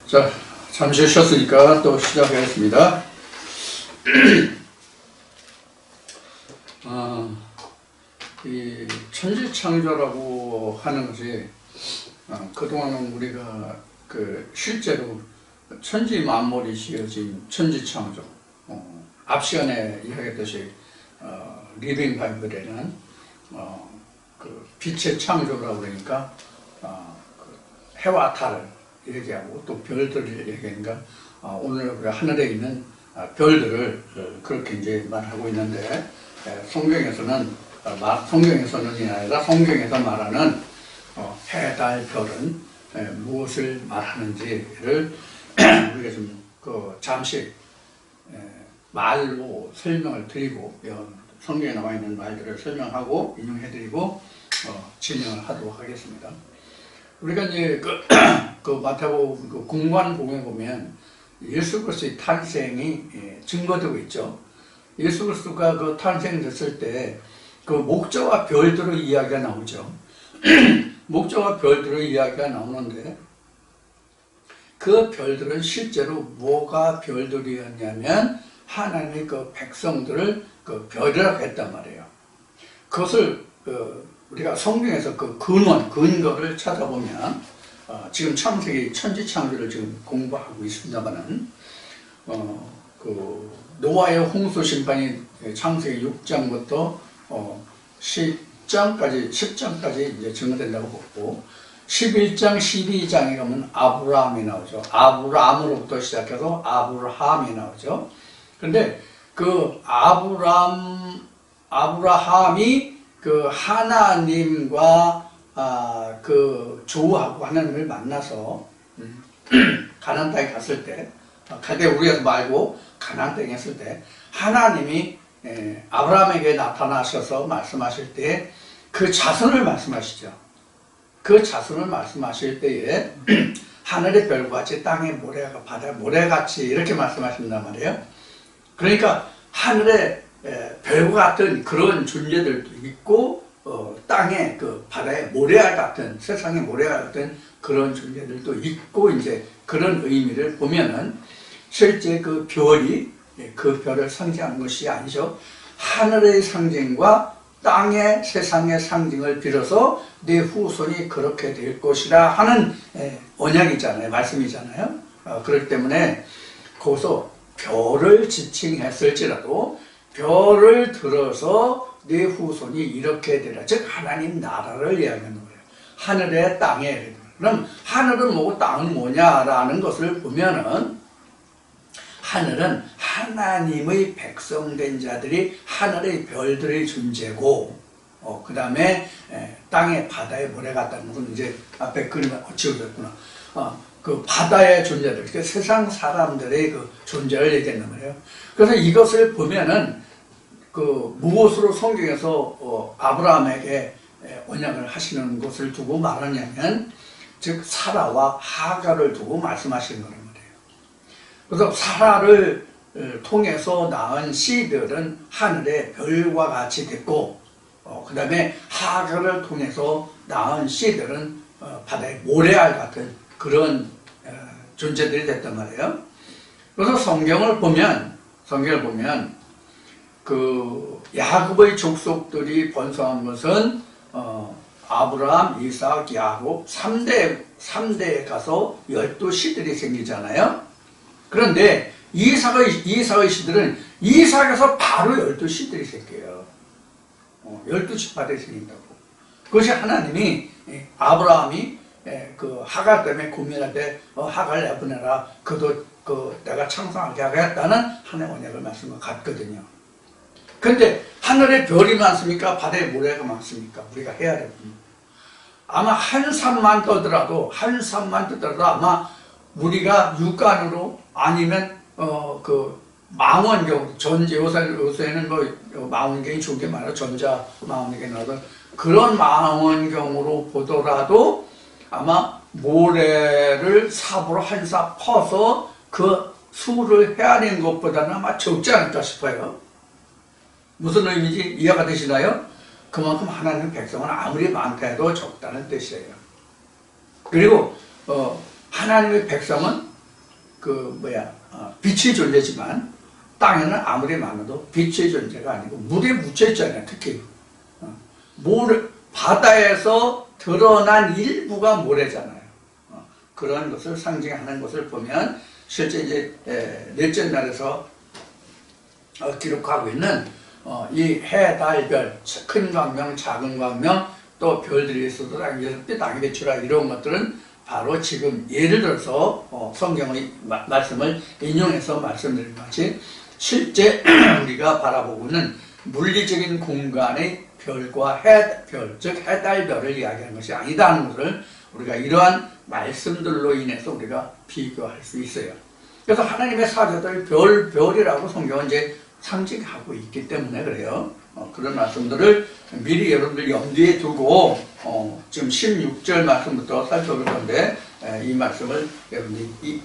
자, 잠시 쉬었으니까 또 시작하겠습니다. 이 천지창조라고 하는 것이 그동안은 우리가 실제로 천지 만물이 지어진 천지창조, 앞 시간에 이야기했듯이 리빙 바이블에는 빛의 창조라고 그러니까 해와 달을 얘기하고 또 별들을 얘기하니까 오늘 우리가 하늘에 있는 별들을 그렇게 이제 말하고 있는데, 성경에서는이 아니라 성경에서 말하는 해, 달, 별은 무엇을 말하는지를 우리가 좀 잠시 말로 설명을 드리고, 성경에 나와 있는 말들을 설명하고 인용해드리고 진행을 하도록 하겠습니다. 우리가 이제 마태복음 공관복음에 보면 예수 그리스도의 탄생이 증거되고 있죠. 예수 그리스도가 탄생됐을 때 목자와 별들의 이야기가 나오죠. 목자와 별들의 이야기가 나오는데, 그 별들은 실제로 뭐가 별들이었냐면 하나님의 백성들을 별이라고 했단 말이에요. 그것을 우리가 성경에서 근거를 찾아보면, 지금 창세기 천지창조를 지금 공부하고 있습니다만은, 노아의 홍수 심판이 창세기 6장부터 10장까지 이제 증거된다고 보고, 11장, 12장에 가면 아브라함이 나오죠. 아브라함으로부터 시작해서 아브라함이 나오죠. 그런데 아브라함이 하나님과 조우하고 하나님을 만나서 가나안 땅에 갔을 때, 갈대 우리에서 말고 가나안 땅에 갔을 때 하나님이 아브라함에게 나타나셔서 말씀하실 때 그 자손을 말씀하시죠. 그 자손을 말씀하실 때에 하늘의 별과 같이 땅의 모래가 바다의 모래같이 이렇게 말씀하신단 말이에요. 그러니까 하늘의 별과 같은 그런 존재들도 있고, 땅의 바다의 모래알 같은, 세상의 모래알 같은 그런 존재들도 있고, 이제 그런 의미를 보면은 실제 별이 그 별을 상징하는 것이 아니죠. 하늘의 상징과 땅의 세상의 상징을 빌어서 내 후손이 그렇게 될 것이라 하는 언약이잖아요. 말씀이잖아요. 그렇기 때문에 거기서 별을 지칭했을지라도 별을 들어서 내 후손이 이렇게 되라, 즉 하나님 나라를 이야기하는 거예요. 하늘에 땅에. 그럼 하늘은 뭐고 땅은 뭐냐라는 것을 보면은, 하늘은 하나님의 백성된 자들이 하늘의 별들의 존재고, 그 다음에 땅의 바다의 모래 같다는 것은 이제 앞에 그림에 지어졌구나. 바다의 존재들, 그러니까 세상 사람들의 존재를 얘기한단 말이에요. 그래서 이것을 보면은 무엇으로 성경에서 아브라함에게 언약을 하시는 것을 두고 말하냐면, 즉 사라와 하갈을 두고 말씀하시는 거란 말이에요. 그래서 사라를 통해서 낳은 씨들은 하늘의 별과 같이 됐고, 그 다음에 하갈을 통해서 낳은 씨들은 바다의 모래알 같은 그런 존재들이 됐단 말이에요. 그래서 성경을 보면 야곱의 족속들이 번성한 것은 아브라함, 이삭, 야곱 3대에 가서 12시들이 생기잖아요. 그런데 이삭의 시들은 이삭에서 바로 12시들이 생겨요. 12지파들이 생긴다고. 그것이 하나님이 아브라함이 하갈 때문에 고민할 때 하갈 내보내라, 그도 내가 창성하게 하겠다는 하나님의 언약을 말씀과 같거든요. 그런데 하늘에 별이 많습니까? 바다에 모래가 많습니까? 우리가 해야 됩니다. 아마 한 산만 떠더라도 아마 우리가 육안으로, 아니면 망원경, 요새는 망원경이 좋은 게 많아요. 전자 망원경이 나와서 그런 망원경으로 보더라도 아마 모래를 삽으로 한 삽 퍼서 그 수를 헤아리는 것보다는 아마 적지 않을까 싶어요. 무슨 의미인지 이해가 되시나요? 그만큼 하나님 백성은 아무리 많다 해도 적다는 뜻이에요. 그리고 하나님의 백성은 빛이 존재지만 땅에는 아무리 많아도 빛의 존재가 아니고 물에 묻혀 있잖아요. 특히 바다에서 드러난 일부가 모래잖아요. 그런 것을 상징하는 것을 보면 실제 이제 넷째 날에서 기록하고 있는 이 해, 달, 별, 큰 광명, 작은 광명, 또 별들이 있어도 땅 위에서 땅이 비추라 이런 것들은 바로 지금 예를 들어서 성경의 말씀을 인용해서 말씀드린 것이 실제 우리가 바라보고 있는 물리적인 공간의 별과 별, 즉 해, 달, 별을 이야기하는 것이 아니다는 것을 우리가 이러한 말씀들로 인해서 우리가 비교할 수 있어요. 그래서 하나님의 사자들 별이라고 성경은 이제 상징하고 있기 때문에 그래요. 그런 말씀들을 미리 여러분들 염두에 두고 지금 16절 말씀부터 살펴볼 건데 이 말씀을 여러분들이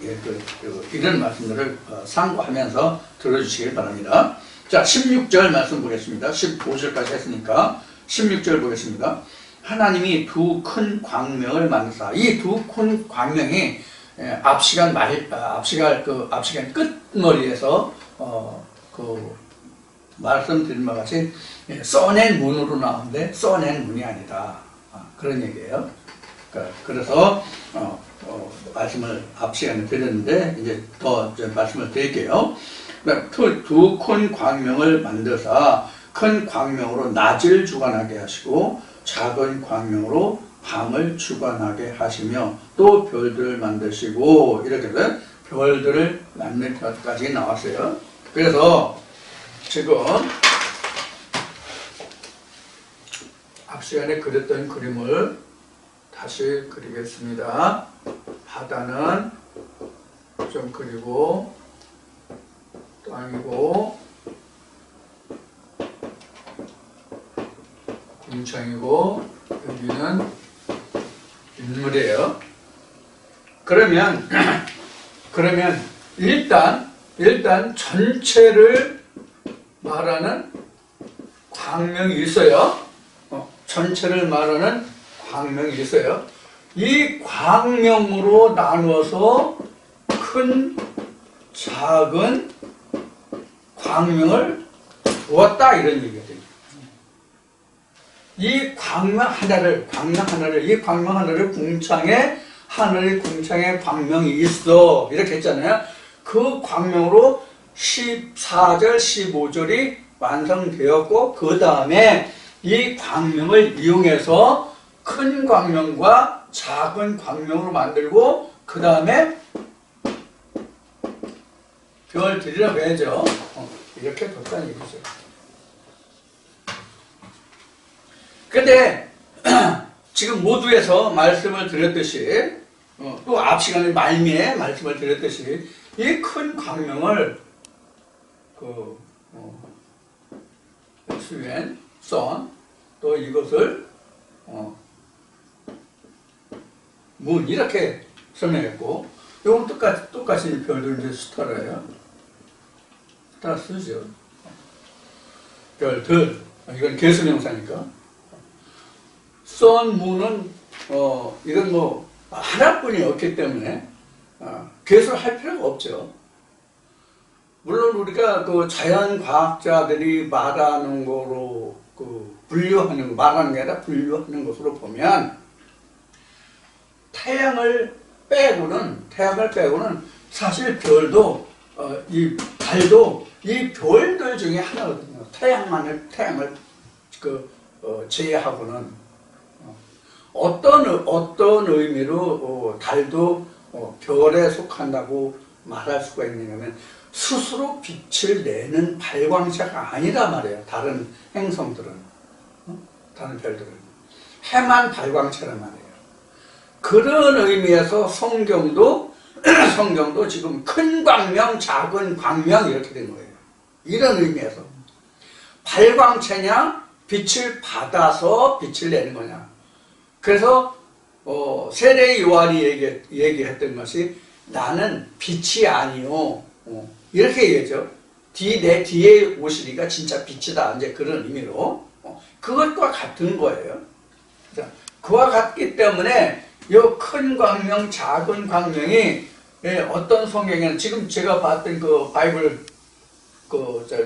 이런 말씀들을 참고하면서 들어주시길 바랍니다. 자, 16절 말씀 보겠습니다. 15절까지 했으니까 16절 보겠습니다. 하나님이 두 큰 광명을 만드사. 이 두 큰 광명이 앞 시간 끝머리에서 말씀드린 바와 같이 써낸 문으로 나오는데 써낸 문이 아니다. 그런 얘기예요. 그래서 말씀을 앞 시간에 드렸는데 이제 더 말씀을 드릴게요. 두 큰 광명을 만드사 큰 광명으로 낮을 주관하게 하시고 작은 광명으로 밤을 주관하게 하시며 또 별들을 만드시고 이렇게 별들을 만들 것까지 나왔어요. 그래서 지금 앞 시간에 그렸던 그림을 다시 그리겠습니다. 바다는 좀 그리고 땅이고 궁창이고 여기는 인물이에요. 그러면 일단 전체를 말하는 광명이 있어요. 전체를 말하는 광명이 있어요. 이 광명으로 나누어서 큰, 작은 광명을 두었다 이런 얘기가 됩니다. 이 광명 하나를 하늘의 궁창에 광명이 있어 이렇게 했잖아요. 그 광명으로 14절, 15절이 완성되었고 그 다음에 이 광명을 이용해서 큰 광명과 작은 광명으로 만들고 그 다음에 별들이라고 해야죠. 이렇게 뒀다는 얘기죠. 근데 지금 모두에서 말씀을 드렸듯이 또 앞 시간에 말미에 말씀을 드렸듯이 이 큰 광명을 수엔, 선, 또 이것을 문 이렇게 설명했고 이건 똑같이 별들 이제 스타라예요. 스타 쓰죠. 별들 이건 개수명사니까. 선, 문은 이건 뭐 하나뿐이 없기 때문에 개수할 필요가 없죠. 물론 우리가 그 자연과학자들이 말하는 거로 말하는 게 아니라 분류하는 것으로 보면 태양을 빼고는 사실 별도 이 달도 이 별들 중에 하나거든요. 태양을 제외하고는 어떤 의미로 달도 별에 속한다고 말할 수가 있느냐면 스스로 빛을 내는 발광체가 아니다 말이에요. 다른 행성들은, 다른 별들은 해만 발광체란 말이에요. 그런 의미에서 성경도 지금 큰 광명, 작은 광명 이렇게 된 거예요. 이런 의미에서 발광체냐, 빛을 받아서 빛을 내는 거냐. 그래서 세례 요한이 얘기했던 것이 나는 빛이 아니요. 이렇게 얘기했죠. 내 뒤에 오시리가 진짜 빛이다. 이제 그런 의미로. 그것과 같은 거예요. 그와 같기 때문에 이 큰 광명, 작은 광명이 예, 어떤 성경에는 지금 제가 봤던 그 바이블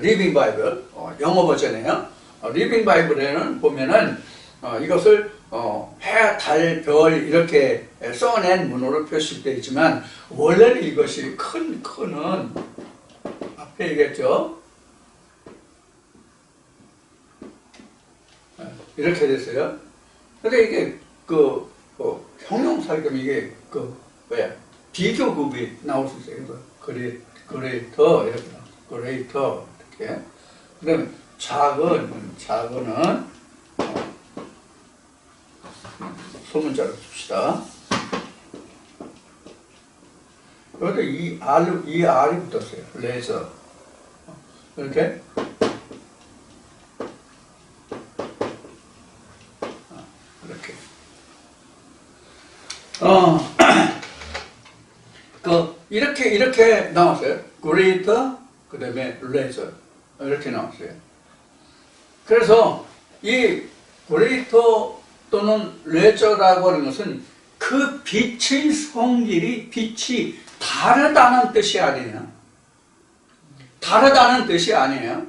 리빙 바이블 영어 버전이에요. 리빙 바이블에는 보면은 이것을 해, 달, 별 이렇게 써낸 문으로 표시되어 있지만 원래는 이것이 큰은 앞에 얘기했죠. 이렇게 됐어요. 근데 이게 형용사기면 이게 비교급이 나올 수 있어요. 그레이터 이렇게 그레이터 이렇게. 그다음에 작은은 소문자로 줍시다. 여기도 이 R이 붙었어요. 레이저 이렇게. 이렇게 나왔어요. greater, 그 다음에 lesser. 이렇게 나왔어요. 그래서 이 greater 또는 lesser라고 하는 것은 그 빛의 성질이 빛이 다르다는 뜻이 아니에요. 다르다는 뜻이 아니에요.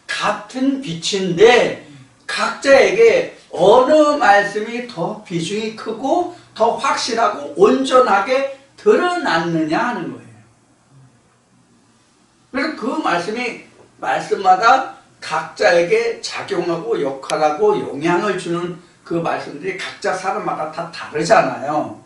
같은 빛인데 각자에게 어느 말씀이 더 비중이 크고 더 확실하고 온전하게 드러났느냐 하는 거예요. 그래서 그 말씀마다 각자에게 작용하고 역할하고 영향을 주는 그 말씀들이 각자 사람마다 다 다르잖아요.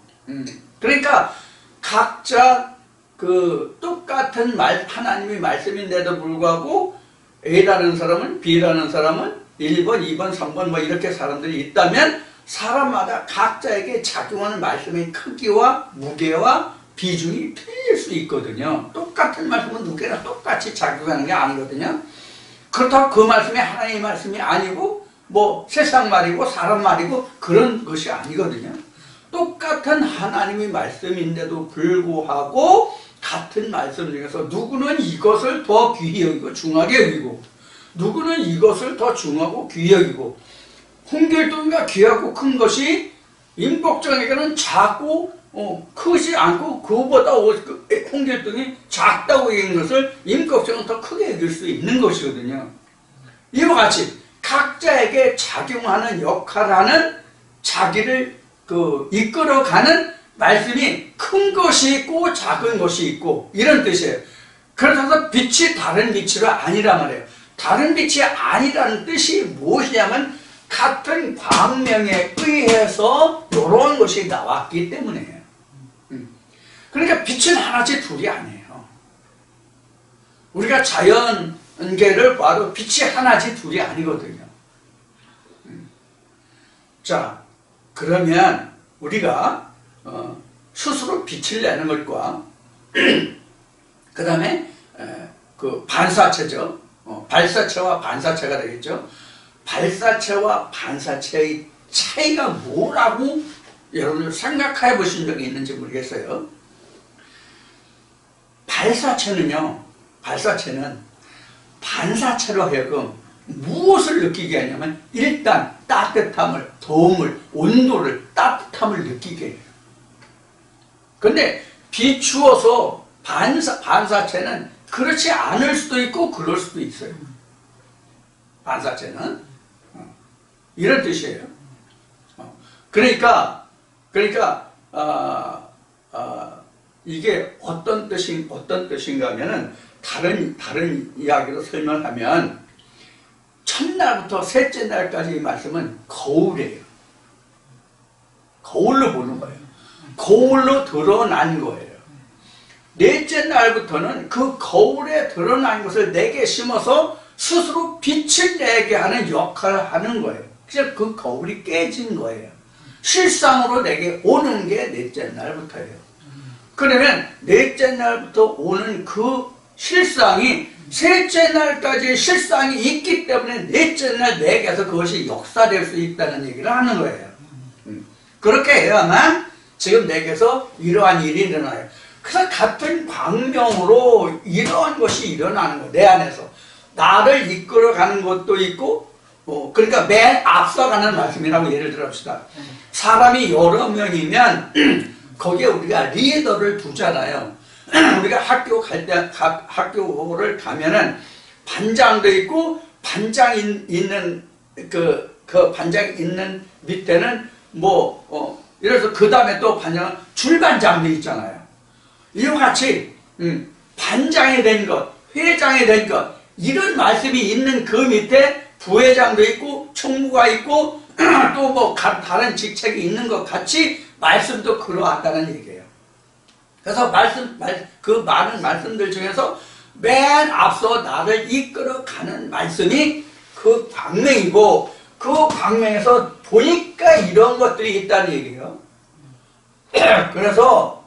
그러니까 각자 그 똑같은 하나님의 말씀인데도 불구하고 A라는 사람은 B라는 사람은 1번, 2번, 3번 뭐 이렇게 사람들이 있다면 사람마다 각자에게 작용하는 말씀의 크기와 무게와 비중이 틀릴 수 있거든요. 똑같은 말씀은 누구나 똑같이 작용하는 게 아니거든요. 그렇다고 그 말씀이 하나님의 말씀이 아니고 뭐 세상 말이고 사람 말이고 그런 것이 아니거든요. 똑같은 하나님의 말씀인데도 불구하고 같은 말씀 중에서 누구는 이것을 더 귀히 여기고 중하게 여기고 누구는 이것을 더 중하고 귀히 여기고 홍길동이가 귀하고 큰 것이 임복정에게는 작고 크지 않고 그보다 홍길동이 작다고 얘기한 것을 임복정은 더 크게 여길 수 있는 것이거든요. 이와 같이 각자에게 작용하는 역할하는 자기를 이끌어가는 말씀이 큰 것이 있고 작은 것이 있고 이런 뜻이에요. 그래서 빛이 다른 빛으로 아니란 말이에요. 다른 빛이 아니라는 뜻이 무엇이냐면 같은 광명에 의해서 이런 것이 나왔기 때문이에요. 그러니까 빛은 하나지 둘이 아니에요. 우리가 자연계를 봐도 빛이 하나지 둘이 아니거든요. 자, 그러면 우리가 스스로 빛을 내는 것과 그 다음에 그 반사체죠. 발사체와 반사체가 되겠죠. 발사체와 반사체의 차이가 뭐라고 여러분들 생각해 보신 적이 있는지 모르겠어요. 발사체는 반사체로 하여금 무엇을 느끼게 하냐면 일단 따뜻함을, 더움을, 온도를, 따뜻함을 느끼게 해요. 근데 비추어서 반사체는 그렇지 않을 수도 있고 그럴 수도 있어요. 반사체는 이런 뜻이에요. 그러니까 이게 어떤 뜻인가 하면은 다른 이야기로 설명하면 첫날부터 셋째 날까지 이 말씀은 거울이에요. 거울로 보는 거예요. 거울로 드러난 거예요. 넷째 날부터는 그 거울에 드러난 것을 내게 심어서 스스로 빛을 내게 하는 역할을 하는 거예요. 그래서 그 거울이 깨진 거예요. 실상으로 내게 오는 게 넷째 날부터예요. 그러면 넷째 날부터 오는 그 실상이 셋째 날까지 실상이 있기 때문에 넷째 날 내게서 그것이 역사될 수 있다는 얘기를 하는 거예요. 그렇게 해야만 지금 내게서 이러한 일이 일어나요. 그래서 같은 광명으로 이러한 것이 일어나는 거예요. 내 안에서. 나를 이끌어가는 것도 있고 그러니까 맨 앞서가는 말씀이라고 예를 들어 봅시다. 사람이 여러 명이면 거기에 우리가 리더를 두잖아요. 우리가 학교 갈 때, 학교를 가면은 반장도 있고, 반장 있는, 그 반장 있는 밑에는 이래서 그 다음에 또 반장은 줄반장도 있잖아요. 이와 같이, 반장이 된 것, 회장이 된 것, 이런 말씀이 있는 그 밑에 부회장도 있고, 총무가 있고, 또 다른 직책이 있는 것 같이 말씀도 그러하다는 얘기예요. 그래서 그 많은 말씀들 중에서 맨 앞서 나를 이끌어가는 말씀이 그 광명이고, 그 광명에서 보니까 이런 것들이 있다는 얘기예요. 그래서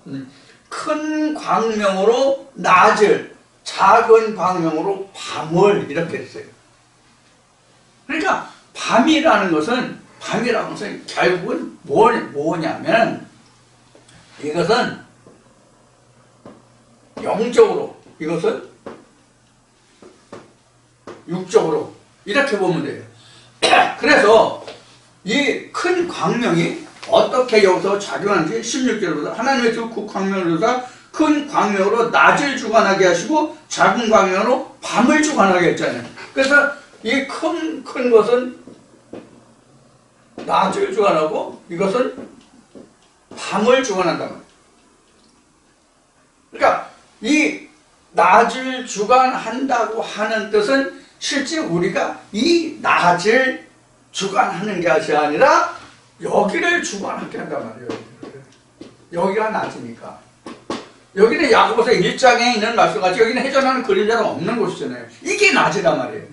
큰 광명으로 낮을, 작은 광명으로 밤을 이렇게 했어요. 그러니까 밤이라는 것은 결국은 뭐냐면, 이것은 영적으로, 이것은 육적으로 이렇게 보면 돼요. 그래서 이 큰 광명이 어떻게 여기서 작용하는지 16절부터 하나님의 그 광명을 두사 큰 광명으로 낮을 주관하게 하시고 작은 광명으로 밤을 주관하게 했잖아요. 그래서 이 큰 것은 낮을 주관하고 이것은 밤을 주관한단 말이에요. 그러니까 이 낮을 주관한다고 하는 뜻은 실제 우리가 이 낮을 주관하는 것이 아니라 여기를 주관하게 한단 말이에요. 여기가 낮으니까. 여기는 야고보서 1장에 있는 말씀같이 여기는 해전하는 그림자가 없는 곳이잖아요. 이게 낮이란 말이에요.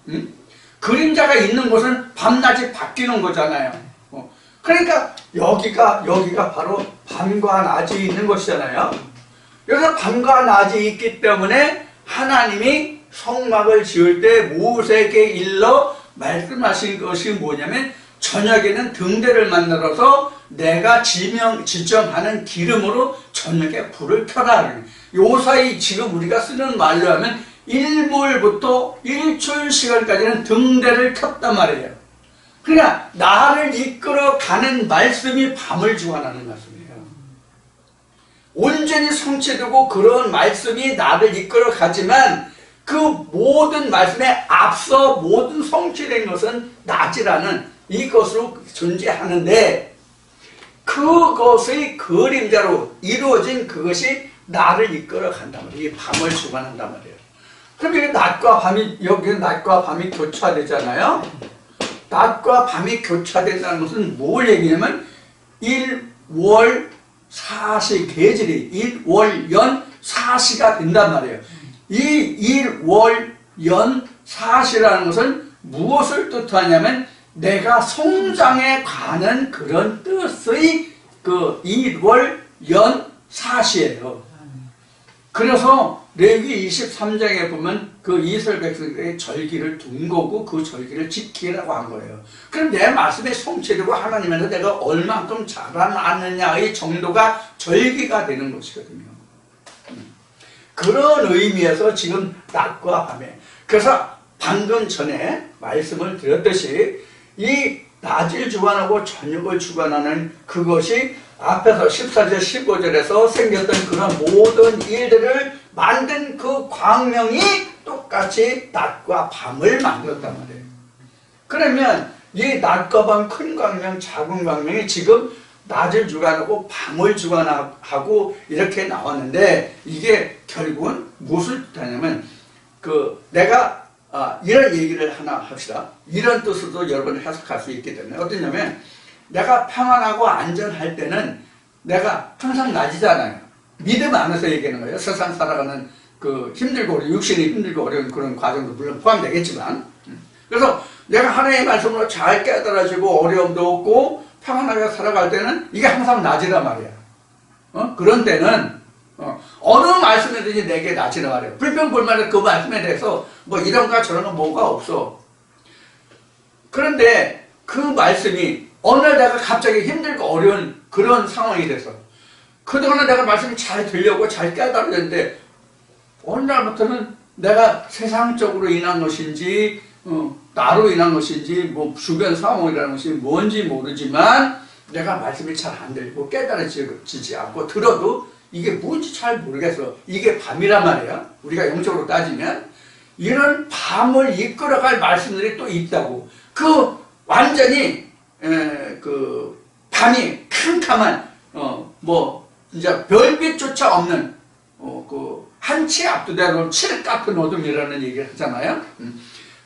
응? 그림자가 있는 곳은 밤낮이 바뀌는 거잖아요. 그러니까 여기가 바로 밤과 낮이 있는 곳이잖아요. 여기서 밤과 낮이 있기 때문에 하나님이 성막을 지을 때 모세에게 일러 말씀하신 것이 뭐냐면 저녁에는 등대를 만들어서 내가 지정하는 기름으로 저녁에 불을 켜라. 요 사이 지금 우리가 쓰는 말로 하면 일몰부터 일출시간까지는 등대를 켰단 말이에요. 그러니까 나를 이끌어가는 말씀이 밤을 주관하는 말씀이에요. 온전히 성취되고 그런 말씀이 나를 이끌어가지만 그 모든 말씀에 앞서 모든 성취된 것은 낮이라는 이것으로 존재하는데 그것의 그림자로 이루어진 그것이 나를 이끌어간단 말이에요. 이 밤을 주관한단 말이에요. 그럼 이게 낮과 밤이, 여기는 낮과 밤이 교차되잖아요. 낮과 밤이 교차된다는 것은 뭘 얘기냐면 일월 사시 계절이 일월연 사시가 된단 말이에요. 이 일월연 사시라는 것은 무엇을 뜻하냐면 내가 성장해 가는 그런 뜻의 그 일월연 사시예요. 그래서 레위기 23장에 보면 그 이스라엘 백성들의 절기를 둔 거고 그 절기를 지키라고 한 거예요. 그럼 내 말씀에 성취되고 하나님한테 내가 얼만큼 자라나느냐의 정도가 절기가 되는 것이거든요. 그런 의미에서 지금 낮과 밤에, 그래서 방금 전에 말씀을 드렸듯이 이 낮을 주관하고 저녁을 주관하는 그것이 앞에서 14절 15절에서 생겼던 그런 모든 일들을 만든 그 광명이 똑같이 낮과 밤을 만들었단 말이에요. 그러면 이 낮과 밤, 큰 광명, 작은 광명이 지금 낮을 주관하고 밤을 주관하고 이렇게 나왔는데 이게 결국은 무엇을 뜻하냐면 내가 이런 얘기를 하나 합시다. 이런 뜻으로도 여러분이 해석할 수 있기 때문에 어떠냐면 내가 평안하고 안전할 때는 내가 항상 낮이잖아요. 믿음 안에서 얘기하는 거예요. 세상 살아가는 그 힘들고 육신이 힘들고 어려운 그런 과정도 물론 포함되겠지만 그래서 내가 하나님의 말씀으로 잘 깨달아지고 어려움도 없고 평안하게 살아갈 때는 이게 항상 낮이란 말이야. 그런 때는 어느 말씀이든지 내게 낮이란 말이에요. 불평불만의 그 말씀에 대해서 뭐 이런가 저런가 뭐가 없어. 그런데 그 말씀이 어느 날 내가 갑자기 힘들고 어려운 그런 상황이 돼서 그동안은 내가 말씀이 잘 들려고 잘 깨달았는데 어느 날부터는 내가 세상적으로 인한 것인지 나로 인한 것인지 뭐 주변 상황이라는 것이 뭔지 모르지만 내가 말씀이 잘 안 들리고 깨달아지지 않고 들어도 이게 뭔지 잘 모르겠어. 이게 밤이란 말이야. 우리가 영적으로 따지면 이런 밤을 이끌어갈 말씀들이 또 있다고. 그 완전히 그 밤이 캄캄한 뭐 진짜 별빛조차 없는 그 한치 앞두대로 칠흑 같은 어둠이라는 얘기를 하잖아요.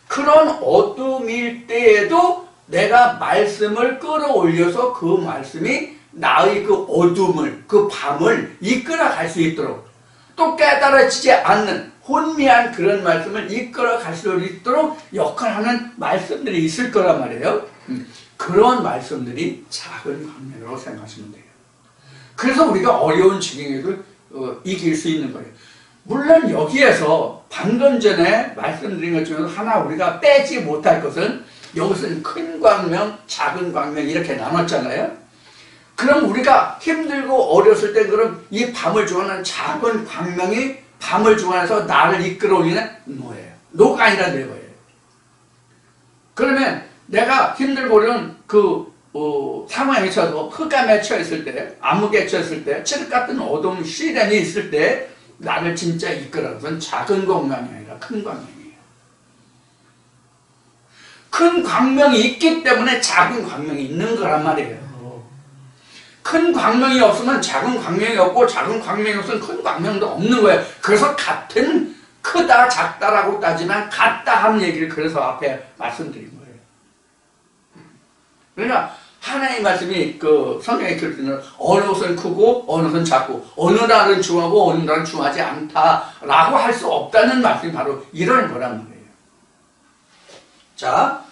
그런 어둠일 때에도 내가 말씀을 끌어올려서 그 말씀이 나의 그 어둠을, 그 밤을 이끌어갈 수 있도록, 또 깨달아지지 않는 혼미한 그런 말씀을 이끌어갈 수 있도록 역할하는 말씀들이 있을 거란 말이에요. 그런 말씀들이 작은 광명이라고 생각하시면 돼요. 그래서 우리가 어려운 지경에도 이길 수 있는 거예요. 물론 여기에서 방금 전에 말씀드린 것 중에서 하나 우리가 빼지 못할 것은, 여기서는 큰 광명, 작은 광명 이렇게 나눴잖아요. 그럼 우리가 힘들고 어렸을 때 그럼 이 밤을 주관하는 작은 광명이 밤을 주관해서 나를 이끌어오는 노예예요. 노가 아니라 내거예요. 그러면 내가 힘들고 어려운 그 상황에 처해서 흑암에 처했을 때, 암흑에 처했을 때, 칠흑 같은 어두운 시련이 있을 때 나를 진짜 이끌어서 작은 광명이 아니라 큰 광명이에요. 큰 광명이 있기 때문에 작은 광명이 있는 거란 말이에요. 큰 광명이 없으면 작은 광명이 없고, 작은 광명이 없으면 큰 광명도 없는 거예요. 그래서 같은 크다 작다라고 따지만 같다 하는 얘기를 그래서 앞에 말씀드린 거예요. 그러니까 하나님의 말씀이 그 성경에 그렇게는 어느 것은 크고 어느 것은 작고 어느 날은 중하고 어느 날은 중하지 않다라고 할 수 없다는 말씀이 바로 이런 거란 말이에요. 자,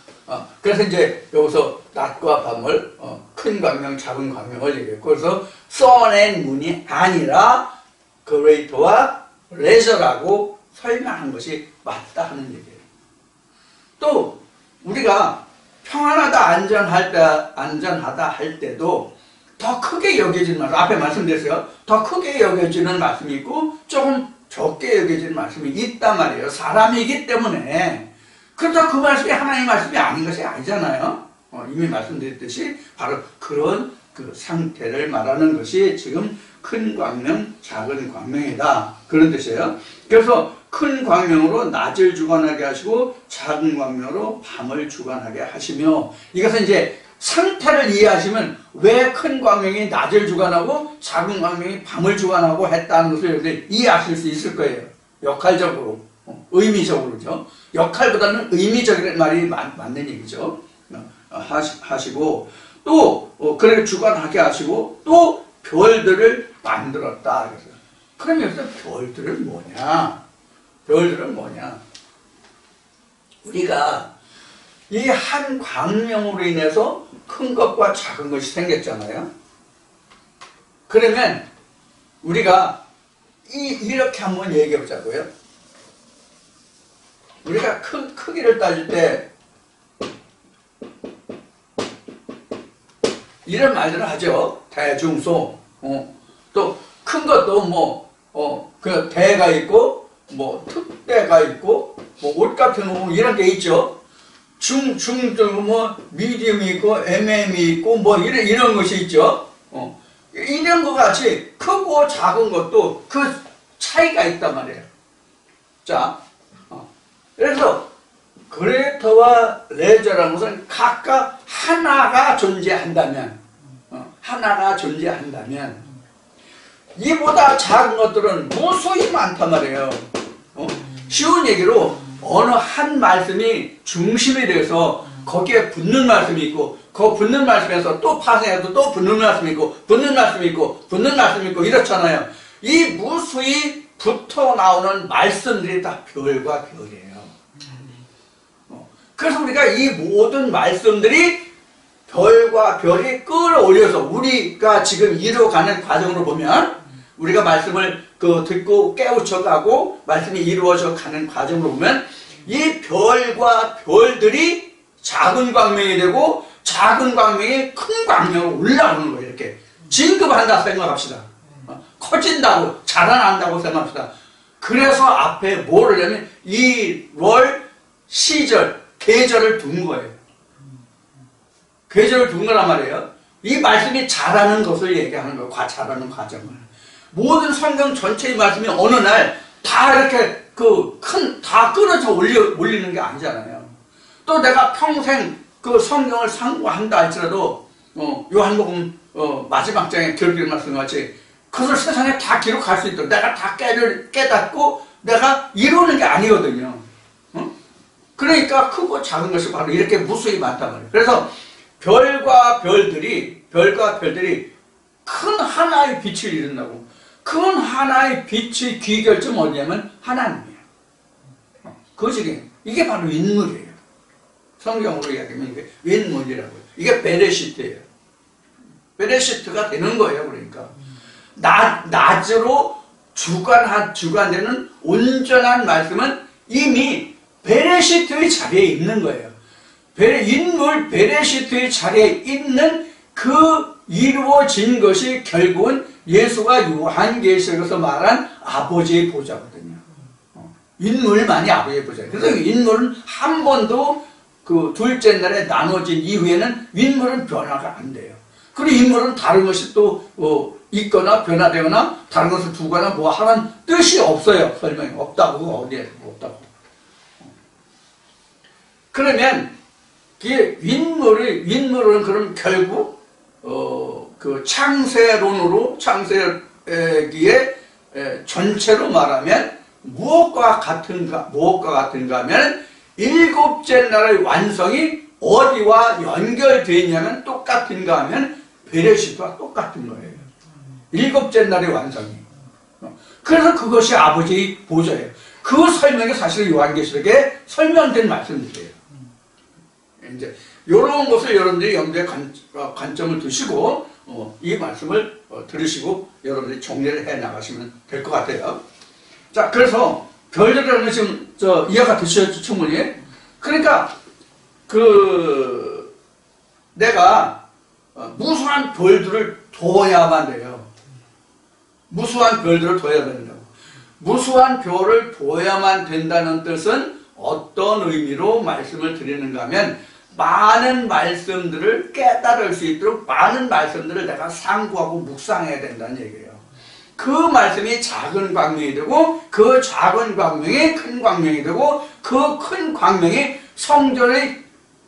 그래서 이제 여기서 낮과 밤을 큰 광명, 작은 광명을 얘기해요. 그래서 선앤 문이 아니라 그레이터와 레저라고 설명한 것이 맞다 하는 얘기예요. 또 우리가 평안하다, 안전하다 할 때도 더 크게 여겨지는 말씀, 앞에 말씀드렸어요. 더 크게 여겨지는 말씀이 있고 조금 적게 여겨지는 말씀이 있단 말이에요. 사람이기 때문에. 그렇다고 그 말씀이 하나님의 말씀이 아닌 것이 아니잖아요. 이미 말씀드렸듯이 바로 그런 그 상태를 말하는 것이 지금 큰 광명, 작은 광명이다. 그런 뜻이에요. 그래서 큰 광명으로 낮을 주관하게 하시고 작은 광명으로 밤을 주관하게 하시며, 이것은 이제 상태를 이해하시면 왜 큰 광명이 낮을 주관하고 작은 광명이 밤을 주관하고 했다는 것을 이해하실 수 있을 거예요. 역할적으로, 의미적으로죠. 역할보다는 의미적인 말이 맞는 얘기죠. 하시고 또 그렇게 주관하게 하시고 또 별들을 만들었다. 그럼 여기서 별들은 뭐냐? 별들은 뭐냐? 우리가 이 한 광명으로 인해서 큰 것과 작은 것이 생겼잖아요. 그러면 우리가 이렇게 한번 얘기해 보자고요. 우리가 크기를 따질 때 이런 말들을 하죠. 대중소. 또 큰 것도 그 대가 있고 특대가 있고 옷 같은 거 이런 게 있죠. 미디움이 있고 MM이 있고 이런 것이 있죠. 이런 것 같이 크고 작은 것도 그 차이가 있단 말이에요. 자, 그래서 그레이터와 레저라는 것은 각각 하나가 존재한다면, 이보다 작은 것들은 무수히 많단 말이에요. 쉬운 얘기로 어느 한 말씀이 중심이 돼서 거기에 붙는 말씀이 있고, 그 붙는 말씀에서 또 파생해서 또 붙는 말씀이 있고, 붙는 말씀이 있고, 붙는 말씀이 있고 이렇잖아요. 이 무수히 붙어 나오는 말씀들이 다 별과 별이에요. 그래서 우리가 이 모든 말씀들이 별과 별이 끌어올려서 우리가 지금 이루어가는 과정으로 보면, 우리가 말씀을 듣고 깨우쳐가고 말씀이 이루어져 가는 과정으로 보면 이 별과 별들이 작은 광명이 되고 작은 광명이 큰 광명으로 올라오는 거예요. 이렇게 진급한다 생각합시다. 커진다고, 자라난다고 생각합시다. 그래서 앞에 뭐를 하면 이 월, 시절, 계절을 둔 거예요. 계절을 둔 거란 말이에요. 이 말씀이 자라는 것을 얘기하는 거예요. 자라는 과정을. 모든 성경 전체의 말씀이 어느 날 다 이렇게 다 끊어져 올리는 게 아니잖아요. 또 내가 평생 그 성경을 상고한다 할지라도, 요한복음, 마지막 장에 기록된 말씀같이 그것을 세상에 다 기록할 수 있도록 내가 다 깨닫고 내가 이루는 게 아니거든요. 그러니까 크고 작은 것이 바로 이렇게 무수히 많단 말이에요. 그래서 별과 별들이 큰 하나의 빛을 이룬다고. 큰 하나의 빛의 귀결점은 어디냐면 하나님이에요. 그것이 이게 바로 윈물이에요. 성경으로 이야기하면 이게 윈물이라고요. 이게 베레시트예요. 베레시트가 되는 거예요. 그러니까 낮으로 주관되는 온전한 말씀은 이미 베레시트의 자리에 있는 거예요. 인물 베레시트의 자리에 있는 그 이루어진 것이 결국은 예수가 요한계시록에서 말한 아버지의 보좌거든요. 인물만이 아버지의 보좌예요. 그래서 인물은 한 번도 그 둘째 날에 나눠진 이후에는 인물은 변화가 안 돼요. 그리고 인물은 다른 것이 또 있거나 변화되거나 다른 것을 두거나 뭐 하는 뜻이 없어요. 설명이 없다고. 어디에 없다고. 그러면 윈물은 그럼 결국 그 창세기에 전체로 말하면 무엇과 같은가 하면 일곱째 날의 완성이 어디와 연결되어 있냐면 똑같은가 하면 베레시트와 똑같은 거예요. 일곱째 날의 완성이. 그래서 그것이 아버지의 보좌예요. 그 설명이 사실 요한계시록에 설명된 말씀들이에요. 이제 이런 것을 여러분들이 염두에 관점을 두시고 이 말씀을 들으시고 여러분들이 정리를 해 나가시면 될 것 같아요. 자, 그래서 별들은 지금 이해가 되셨죠, 충분히? 그러니까 내가 무수한 별들을 둬야만 돼요. 무수한 별들을 둬야 된다고. 무수한 별을 둬야만 된다는 뜻은 어떤 의미로 말씀을 드리는가 하면 많은 말씀들을 깨달을 수 있도록 많은 말씀들을 내가 상고하고 묵상해야 된다는 얘기예요. 그 말씀이 작은 광명이 되고 그 작은 광명이 큰 광명이 되고 그 큰 광명이 성전의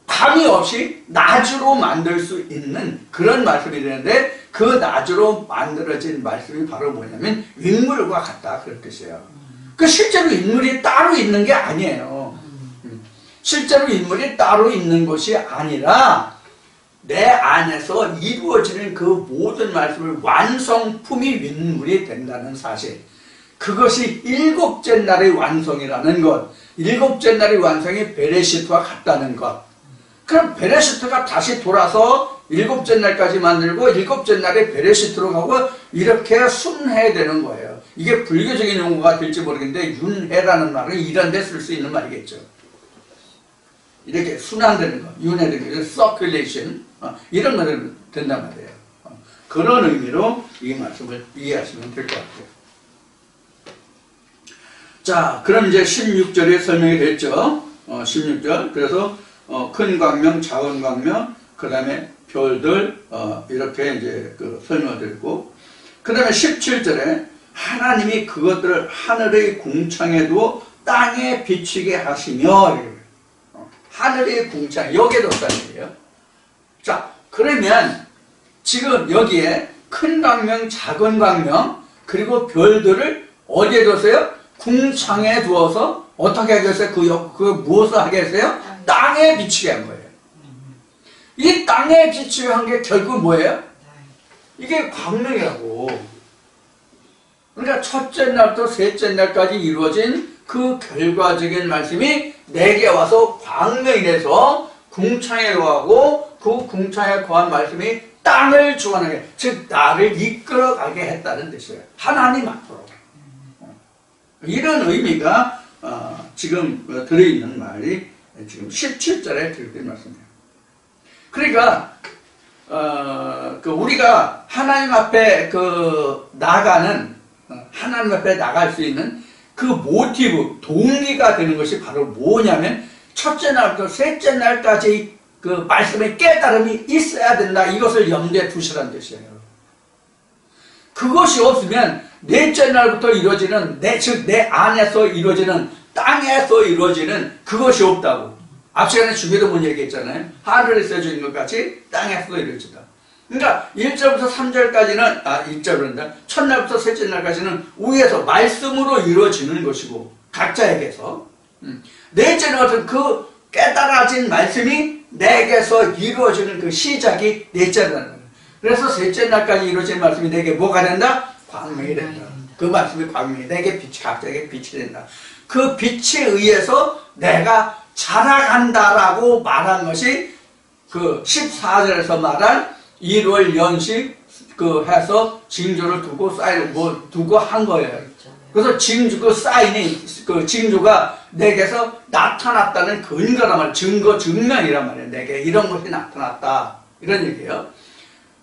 방이 없이 낮으로 만들 수 있는 그런 말씀이 되는데 그 낮으로 만들어진 말씀이 바로 뭐냐면 인물과 같다 그런 뜻이에요. 그 실제로 인물이 따로 있는 게 아니에요. 실제로 인물이 따로 있는 것이 아니라 내 안에서 이루어지는 그 모든 말씀을 완성품이 인물이 된다는 사실. 그것이 일곱째 날의 완성이라는 것. 일곱째 날의 완성이 베레시트와 같다는 것. 그럼 베레시트가 다시 돌아서 일곱째 날까지 만들고 일곱째 날에 베레시트로 가고 이렇게 순해야 되는 거예요. 이게 불교적인 용어가 될지 모르겠는데 윤회라는 말은 이런 데 쓸 수 있는 말이겠죠. 이렇게 순환되는 거, 윤회되는 거, 서큘레이션 이런 말이 된단 말이에요. 그런 의미로 이 말씀을 이해하시면 될 것 같아요. 자, 그럼 이제 16절에 설명이 됐죠. 16절. 그래서 큰 광명, 작은 광명, 그 다음에 별들 이렇게 이제 설명을 드렸고, 그 다음에 17절에 하나님이 그것들을 하늘의 궁창에 두어 땅에 비치게 하시며 하늘의 궁창, 여기에 뒀다는 얘기예요. 자, 그러면 지금 여기에 큰 광명, 작은 광명, 그리고 별들을 어디에 뒀어요? 궁창에 두어서 어떻게 하게 했어요? 그 무엇을 하게 했어요? 땅에 비치게 한 거예요. 이 땅에 비치게 한 게 결국 뭐예요? 이게 광명이라고. 그러니까 첫째 날부터 셋째 날까지 이루어진 그 결과적인 말씀이 내게 와서 광명이 돼서 궁창에 거하고 그 궁창에 거한 말씀이 땅을 주관하게, 즉 나를 이끌어가게 했다는 뜻이에요. 하나님 앞으로. 이런 의미가 지금 들어있는 말이 지금 17절에 기록된 말씀이에요. 그러니까 우리가 하나님 앞에 하나님 앞에 나갈 수 있는 그 모티브, 동기가 되는 것이 바로 뭐냐면 첫째 날부터 셋째 날까지 그 말씀의 깨달음이 있어야 된다. 이것을 염두에 두시라는 뜻이에요. 그것이 없으면 넷째 날부터 이루어지는 즉 내 안에서 이루어지는 땅에서 이루어지는 그것이 없다고. 앞 시간에 주기도문 얘기했잖아요. 하늘에서 이루어진 것 같이 땅에서도 이루어진다. 그러니까 1절부터 3절까지는 1절은 첫날부터 셋째 날까지는 위에서 말씀으로 이루어지는 것이고 각자에게서 넷째 날은 그 깨달아진 말씀이 내게서 이루어지는 그 시작이 넷째 날. 그래서 셋째 날까지 이루어진 말씀이 내게 뭐가 된다? 광명이 된다. 그 말씀이 광명이 내게 빛이 각자에게 빛이 된다. 그 빛에 의해서 내가 자라간다라고 말한 것이 그 14절에서 말한 1월 연식 그 해서 징조를 두고 사인을 두고 한 거예요. 그래서 징조 그 사인이 그 징조가 내게서 나타났다는 근거란 말이에요. 증거 증명이란 말이에요. 내게 이런 것이 나타났다 이런 얘기예요.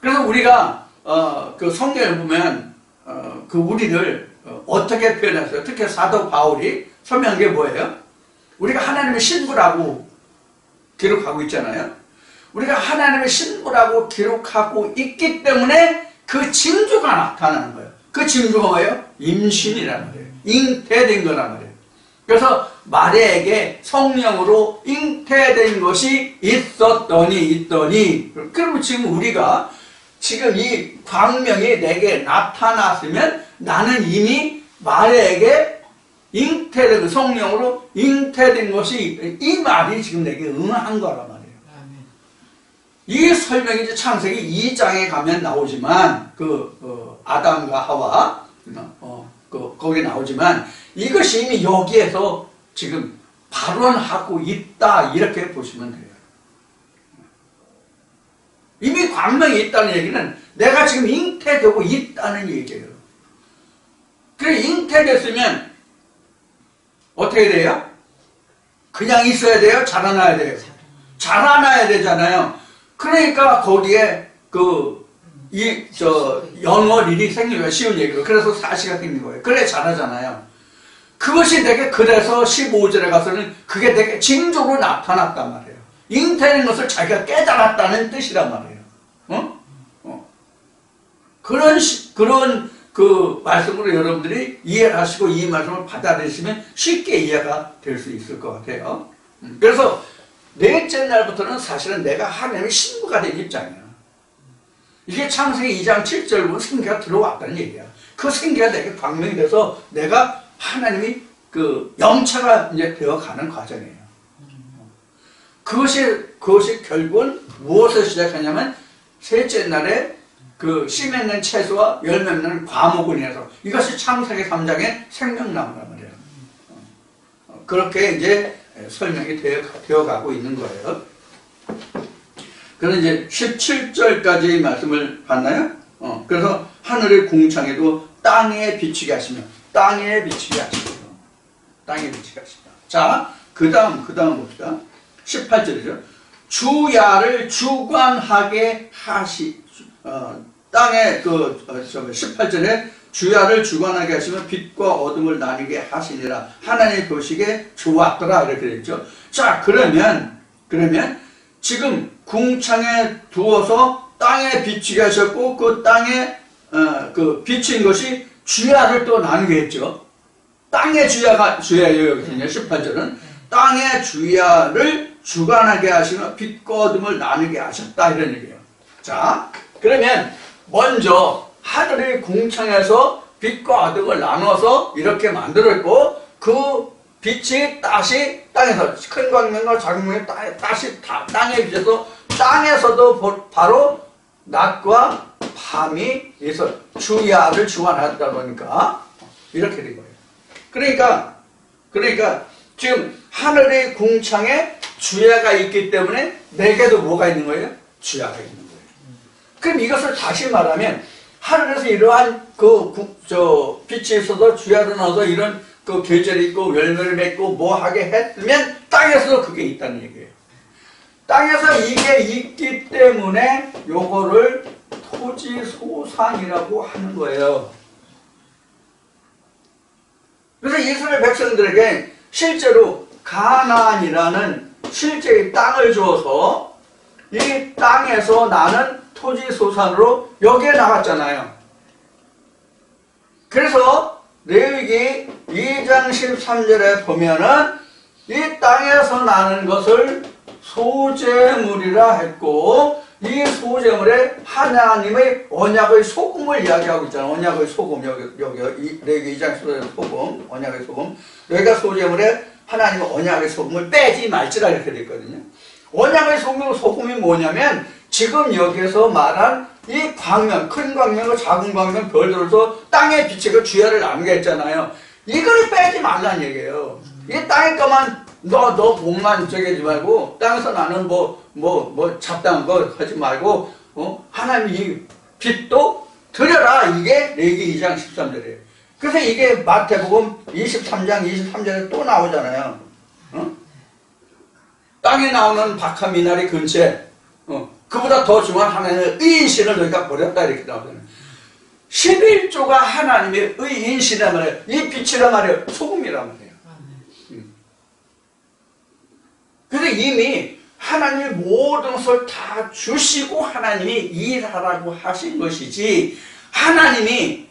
그래서 우리가 그 성경을 보면 그 우리를 어떻게 표현했어요? 특히 사도 바울이 설명한 게 뭐예요? 우리가 하나님의 신부라고 기록하고 있잖아요. 우리가 하나님의 신부라고 기록하고 있기 때문에 그 징조가 나타나는 거예요. 그 징조가 뭐예요? 임신이라는 거예요. 잉태된 거란 말이에요. 그래서 마리아에게 성령으로 잉태된 것이 있더니 그러면 지금 우리가 지금 이 광명이 내게 나타났으면 나는 이미 마리아에게 잉태된 성령으로 잉태된 것이 이 말이 지금 내게 응한 거란 말이에요. 이 설명이 이제 창세기 2장에 가면 나오지만 아담과 하와 거기에 나오지만 이것이 이미 여기에서 지금 발원하고 있다 이렇게 보시면 돼요. 이미 광명이 있다는 얘기는 내가 지금 잉태되고 있다는 얘기예요. 그래 잉태됐으면 어떻게 돼요? 그냥 있어야 돼요? 자라나야 돼요? 자라나야 되잖아요. 그러니까 거기에 영월일이 생긴 거예요. 쉬운 얘기로. 그래서 사시가 생긴 거예요. 그래 자라잖아요. 그것이 내게 그래서 15절에 가서는 그게 내게 징조로 나타났단 말이에요. 잉태된 것을 자기가 깨달았다는 뜻이란 말이에요. 그런 그 말씀으로 여러분들이 이해를 하시고 이 말씀을 받아들이시면 쉽게 이해가 될 수 있을 것 같아요. 그래서 넷째 날부터는 사실은 내가 하나님의 신부가 된 입장이야. 이게 창세기 2장 7절 보면 생기가 들어왔다는 얘기야. 그 생기가 내게 광명이 돼서 내가 하나님이 그 영차가 이제 되어가는 과정이에요. 그것이 결국은 무엇을 시작하냐면 셋째 날에 그 씨 맺는 채소와 열 맺는 과목은이라서 이것이 창세기 3장의 생명나무란 말이에요. 그렇게 이제 설명이 되어가고 있는 거예요. 그래서 이제 17절까지의 말씀을 봤나요? 그래서 하늘의 궁창에도 땅에 비치게 하시며 땅에 비치게 하시며 땅에 비치게 하시며 자, 그 다음 봅시다. 18절이죠. 주야를 주관하게 땅에 18절에 주야를 주관하게 하시면 빛과 어둠을 나뉘게 하시니라. 하나님 보시기에 좋았더라 이렇게 됐죠. 자, 그러면 지금 궁창에 두어서 땅에 비치게 하셨고 그 땅에 비친 것이 주야를 또 나누게 했죠. 땅의 주야예요. 여기서는요. 18절은 땅의 주야를 주관하게 하시며 빛과 어둠을 나누게 하셨다 이런 얘기예요. 자, 그러면 먼저 하늘의 궁창에서 빛과 어둠을 나눠서 이렇게 만들었고 그 빛이 다시 땅에서 큰 광명과 작은 광명이 다시 땅에 비쳐서 땅에서도 바로 낮과 밤이 있어 주야를 주관하다 보니까 이렇게 된 거예요. 그러니까 지금 하늘의 궁창에 주야가 있기 때문에 내게도 뭐가 있는 거예요? 주야가 있는 거예요. 그럼 이것을 다시 말하면 하늘에서 이러한 빛이 있어서 주야를 넣어서 이런 그 계절이 있고 열매를 맺고 뭐 하게 했으면 땅에서도 그게 있다는 얘기예요. 땅에서 이게 있기 때문에 요거를 토지소산이라고 하는 거예요. 그래서 이스라엘 백성들에게 실제로 가나안이라는 실제의 땅을 주어서 이 땅에서 나는 토지소산으로 여기에 나갔잖아요. 그래서 레위기 2장 13절에 보면은 이 땅에서 나는 것을 소재물이라 했고, 이 소재물에 하나님의 언약의 소금을 이야기하고 있잖아요. 언약의 소금, 여기 레위기 2장 13절에 소금, 언약의 소금. 여기가 소재물에 하나님의 언약의 소금을 빼지 말지라 이렇게 되어 있거든요. 언약의 소금이 뭐냐면 지금 여기에서 말한 이 광명, 큰 광명과 작은 광명 별들어서 땅에 비치고 주야를 나누게 했잖아요. 이거를 빼지 말라는 얘기예요. 이 땅에 거만 너 복만 저기지 말고 땅에서 나는 잡다한 거 하지 말고 하나님 이 빛도 드려라. 이게 레위기 2장 13절이에요. 그래서 이게 마태복음 23장 23절에 또 나오잖아요. 땅에 나오는 박하 미나리 근처에 그보다 더 중요한 하나님의 의인신을 너희가 버렸다 이렇게 나오잖아요. 11조가 하나님의 의인신이란 말이에요. 이 빛이란 말이에요. 소금이란 말이에요. 그래서 이미 하나님이 모든 것을 다 주시고 하나님이 일하라고 하신 것이지, 하나님이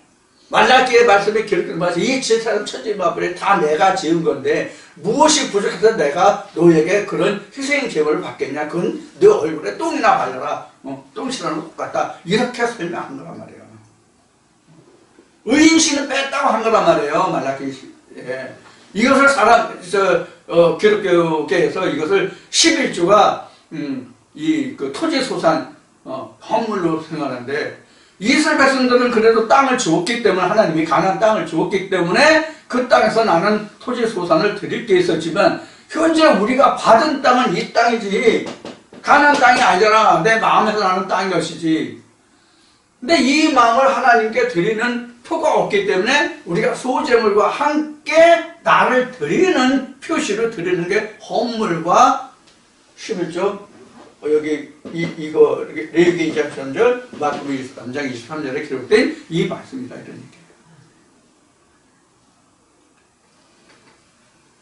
말라기의 말씀에 기록된 말씀, 이 지사람 천지만물에 다 내가 지은 건데 무엇이 부족해서 내가 너에게 그런 희생 제물을 받겠냐? 그건 너 얼굴에 똥이나 발라라. 똥 칠하는 것 같다. 이렇게 설명한 거란 말이에요. 의인신은 뺐다고 한 거란 말이에요. 말라기. 예. 이것을 기독교계에서 이것을 11조가 그 토지소산 헌물로 생각하는데, 이스라엘 백성들은 그래도 땅을 주었기 때문에, 하나님이 가나안 땅을 주었기 때문에 그 땅에서 나는 토지소산을 드릴 게 있었지만, 현재 우리가 받은 땅은 이 땅이지 가나안 땅이 아니잖아. 내 마음에서 나는 땅인 것이지. 근데 이 마음을 하나님께 드리는 표가 없기 때문에 우리가 소재물과 함께 나를 드리는 표시로 드리는 게 헌물과 11조 여기 이거 레위기 2장 13절, 마태복음 23장 23절에 기록된 이 말씀이다 이런 얘기예요.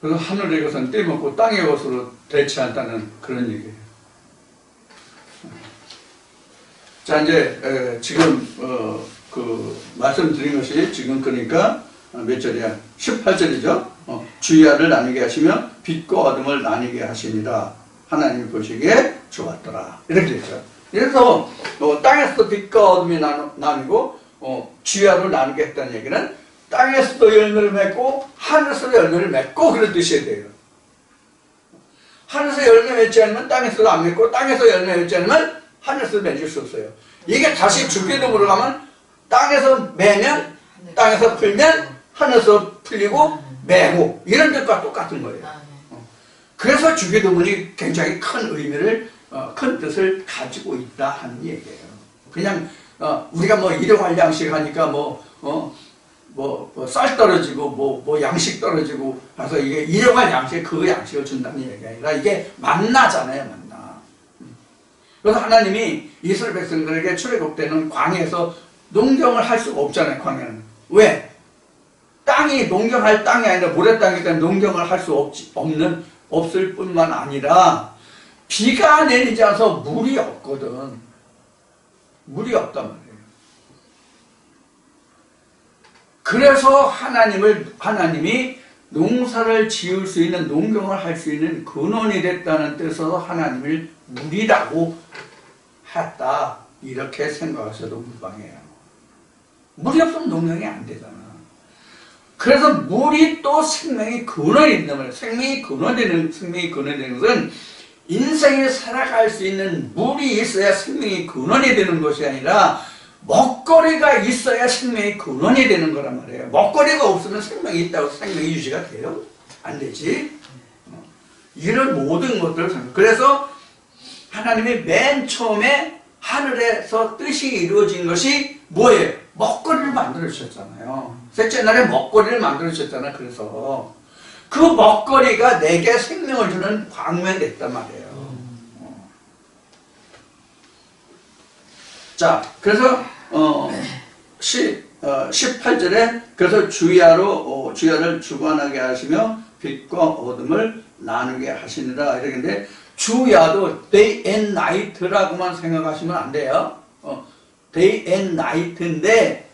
그래서 하늘의 것은 떼먹고 땅의 것으로 대치 않다는 그런 얘기예요. 자, 이제 지금 그 말씀드린 것이 지금 그러니까 몇 절이야? 18절이죠. 주야를 나누게 하시며 빛과 어둠을 나누게 하시니라. 하나님이 보시기에 좋았더라. 이렇게 되죠. 그래서 땅에서 빛과 어둠이 나누고 주야를 나누게 했다는 얘기는 땅에서도 열매를 맺고 하늘에서도 열매를 맺고 그런 뜻이어야 돼요. 하늘에서 열매 맺지 않으면 땅에서도 안 맺고, 땅에서 열매 맺지 않으면 하늘에서 맺을 수 없어요. 이게 다시 주기도문으로 가면 땅에서 매면, 땅에서 풀면 하늘에서 풀리고 매고, 이런 뜻과 똑같은 거예요. 그래서 주기도문이 굉장히 큰 의미를, 큰 뜻을 가지고 있다 하는 얘기예요. 그냥 우리가 일용할 양식 하니까 쌀 떨어지고 양식 떨어지고 그래서 이게 일용할 양식, 그 양식을 준다는 얘기가 아니라 이게 만나잖아요. 만나. 그래서 하나님이 이스라엘 백성들에게 출애굽 때는 광야에서 농경을 할 수가 없잖아요. 광야는. 왜? 땅이 농경할 땅이 아니라 모래 땅이기 때문에 농경을 할 수 없을 뿐만 아니라 비가 내리지 않아서 물이 없거든. 물이 없단 말이에요. 그래서 하나님이 농사를 지을 수 있는, 농경을 할 수 있는 근원이 됐다는 뜻으로 하나님을 물이라고 했다. 이렇게 생각하셔도 무방해요. 물이 없으면 농경이 안 되잖아. 그래서 물이 또 생명의 근원이 있는 말이에요. 생명의 근원이 되는 것은 인생을 살아갈 수 있는 물이 있어야 생명의 근원이 되는 것이 아니라 먹거리가 있어야 생명의 근원이 되는 거란 말이에요. 먹거리가 없으면 생명이 있다고 생명이 유지가 돼요? 안 되지. 이런 모든 것들을 생각. 그래서 하나님이 맨 처음에 하늘에서 뜻이 이루어진 것이 뭐예요? 먹거리를 만들어 주셨잖아요. 셋째 날에 먹거리를 만들어 주셨잖아요. 그래서 그 먹거리가 내게 생명을 주는 광명이 됐단 말이에요. 자, 그래서 18절에 그래서 주야를 주관하게 하시며 빛과 어둠을 나누게 하시니라. 이러는데 주야도 day and night라고만 생각하시면 안 돼요. day and night인데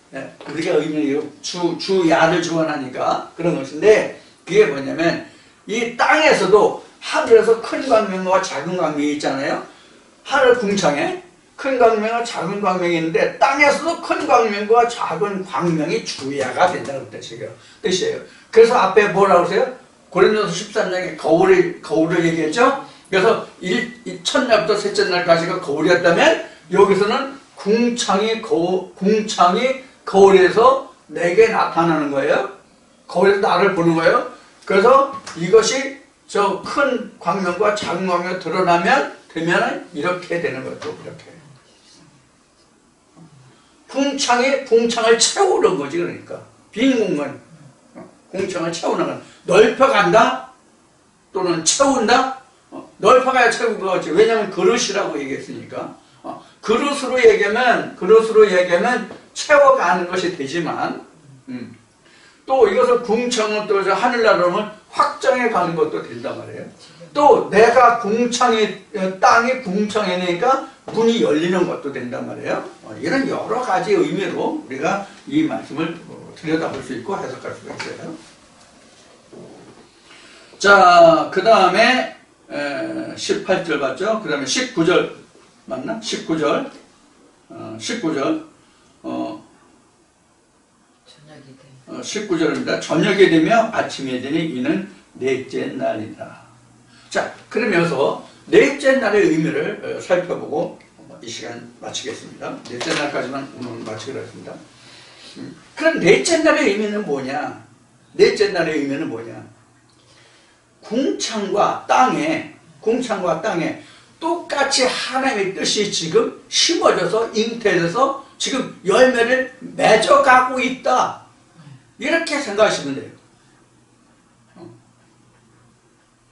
우리가 의미는 주야를 주관하니까 그런 것인데 그게 뭐냐면 이 땅에서도 하늘에서 큰 광명과 작은 광명이 있잖아요. 하늘 궁창에 큰 광명과 작은 광명이 있는데 땅에서도 큰 광명과 작은 광명이 주야가 된다는 뜻이에요. 그래서 앞에 뭐라고 하세요? 고린도서 13장에 거울을 얘기했죠? 그래서 첫날부터 셋째 날까지가 거울이었다면 여기서는 궁창이 거울에서 내게 나타나는 거예요. 거울에서 나를 보는 거예요. 그래서 이것이 저 큰 광명과 작은 광명이 드러나면 이렇게 되는 거죠. 이렇게. 궁창을 채우는 거지. 그러니까 빈 공간 궁창을 채우는 건 넓혀간다 또는 채운다. 넓혀가야 채우는 거지. 왜냐하면 그릇이라고 얘기했으니까. 그릇으로 얘기하면 채워가는 것이 되지만 또 이것을 궁창은 또 하늘나라로 하면 확장해 가는 것도 된단 말이에요. 또 내가 땅이 궁창이 되니까 문이 열리는 것도 된단 말이에요. 이런 여러 가지 의미로 우리가 이 말씀을 들여다볼 수 있고 해석할 수가 있어요. 자, 그 다음에 18절 봤죠? 그 다음에 19절 맞나? 19절 19절입니다. 저녁이 되며 아침이 되니 이는 넷째 날이다. 자, 그러면서 넷째 날의 의미를 살펴보고 이 시간 마치겠습니다. 넷째 날까지만 오늘 마치기로 했습니다. 그럼 넷째 날의 의미는 뭐냐? 넷째 날의 의미는 뭐냐? 궁창과 땅에 똑같이 하나님의 뜻이 지금 심어져서 잉태돼서 지금 열매를 맺어가고 있다. 이렇게 생각하시면 돼요.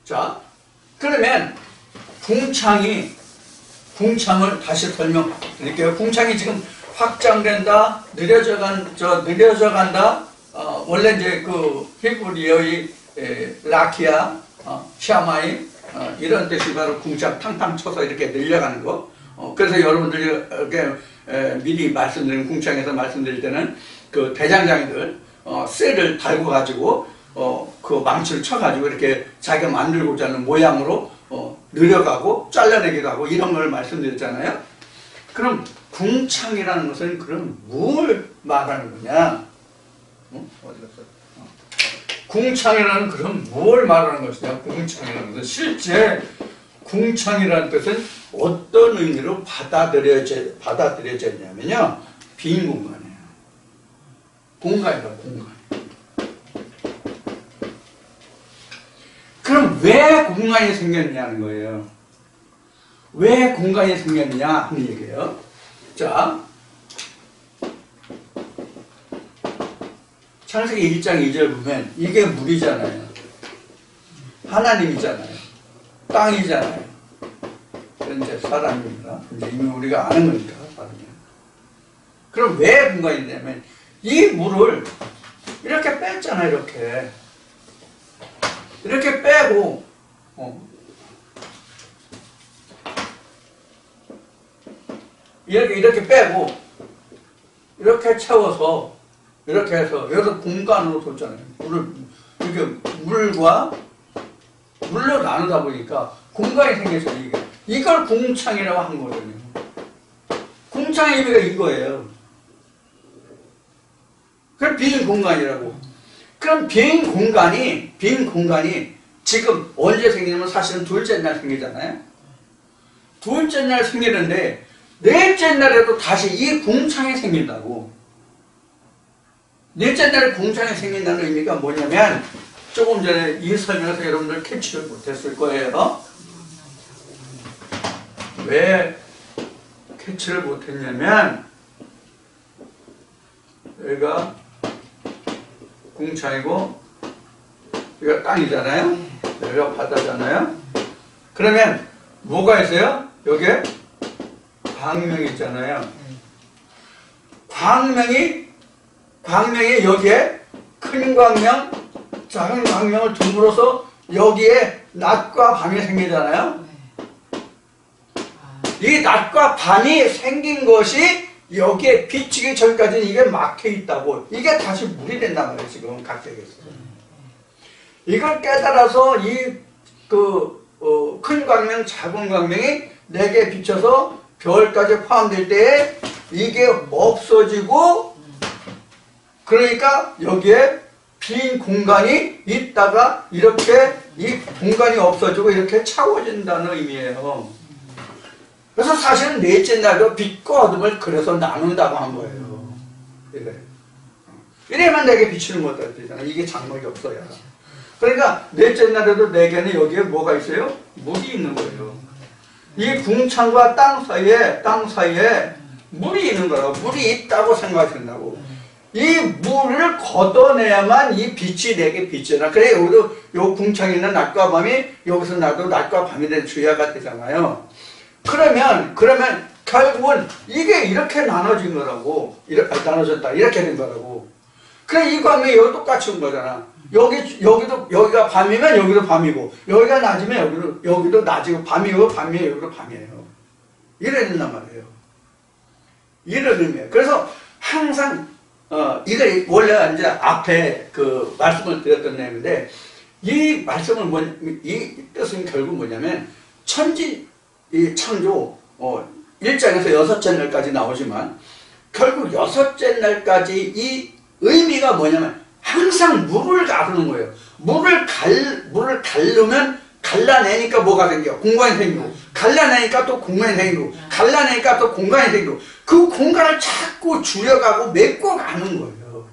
자, 그러면 궁창을 다시 설명드릴게요. 궁창이 지금 확장된다, 느려져간다. 원래 이제 그 히브리어의 라키아, 샤마임 이런 뜻이 바로 궁창 탕탕 쳐서 이렇게 늘려가는 거. 그래서 여러분들이 이렇게 미리 말씀드린 궁창에서 말씀드릴 때는 그 대장장이들 쇠를 달고 가지고 그 망치를 쳐가지고 이렇게 자기가 만들고자 하는 모양으로 늘려가고 잘라내기도 하고 이런 걸 말씀드렸잖아요. 그럼 궁창이라는 것은 그럼 뭘 말하는 거냐? 어디 갔어? 궁창이라는 그럼 뭘 말하는 것이냐? 궁창이라는 것은 실제 궁창이라는 뜻은 어떤 의미로 받아들여졌냐면요, 빈 공간이에요. 공간이다, 공간. 그럼 왜 공간이 생겼냐는 거예요. 왜 공간이 생겼냐 하는 얘기예요. 자, 창세기 1장 2절 보면 이게 물이잖아요. 하나님이잖아요. 땅이잖아요. 이제 사람입니다. 이제 이미 우리가 아는 거니까 사람이에요. 그럼 왜 공간이 있냐면 이 물을 이렇게 뺐잖아요. 이렇게 빼고 이렇게 빼고 이렇게 채워서 이렇게 해서 여기서 공간으로 뒀잖아요. 물을 이렇게 물로 나누다 보니까 공간이 생겨서 이걸 궁창이라고 한 거거든요. 궁창의 의미가 이거예요. 그럼 빈 공간이라고. 그럼 빈 공간이 지금 언제 생기냐면 사실은 둘째 날 생기잖아요. 둘째 날 생기는데 넷째 날에도 다시 이 궁창이 생긴다고. 넷째 날에 궁창이 생긴다는 의미가 뭐냐면 조금 전에 이 설명에서 여러분들 캐치를 못했을 거예요. 왜 캐치를 못했냐면 여기가 궁창이고 여기가 땅이잖아요. 여기가 바다잖아요. 그러면 뭐가 있어요? 여기에 광명이 있잖아요. 광명이 여기에 큰 광명, 작은 광명을 둠으로써 여기에 낮과 밤이 생기잖아요. 이 낮과 밤이 생긴 것이 여기에 비치기 전까지는 이게 막혀 있다고. 이게 다시 물이 된단 말이에요, 지금 각색에서. 이걸 깨달아서 큰 광명, 작은 광명이 4개 비쳐서 별까지 포함될 때에 이게 없어지고, 그러니까 여기에 빈 공간이 있다가 이렇게 이 공간이 없어지고 이렇게 차워진다는 의미예요. 그래서 사실은 넷째 날도 빛과 어둠을 그래서 나눈다고 한 거예요. 이래만 4개 비치는 것도 되잖아. 이게 장막이 없어야. 그러니까 넷째 날에도 4개는 여기에 뭐가 있어요? 물이 있는 거예요. 이 궁창과 땅 사이에 물이 있는 거라고. 물이 있다고 생각하신다고. 이 물을 걷어내야만 이 빛이 4개 빛이나. 그래, 여기도 요 궁창에 있는 낮과 밤이 여기서 나도 낮과 밤이 된 주야가 되잖아요. 그러면 결국은 이게 이렇게 나눠진 거라고. 나눠졌다. 이렇게 된 거라고. 그래, 이 광명이 여기 똑같이 온 거잖아. 여기가 밤이면 여기도 밤이고, 여기가 낮이면 여기도 낮이고, 밤이고, 여기도 밤이에요. 이랬단 말이에요. 이런 의미예요. 그래서 항상, 이거 원래 이제 앞에 그 말씀을 드렸던 내용인데, 이 말씀은 이 뜻은 결국 뭐냐면, 이 창조, 1장에서 6째 날까지 나오지만, 결국 6째 날까지 이 의미가 뭐냐면, 항상 물을 가르는 거예요. 물을 가르면 갈라내니까 뭐가 생겨? 공간이 생기고, 갈라내니까 또 공간이 생기고, 갈라내니까 또 공간이 생기고, 그 공간을 자꾸 줄여가고 메꿔 가는 거예요.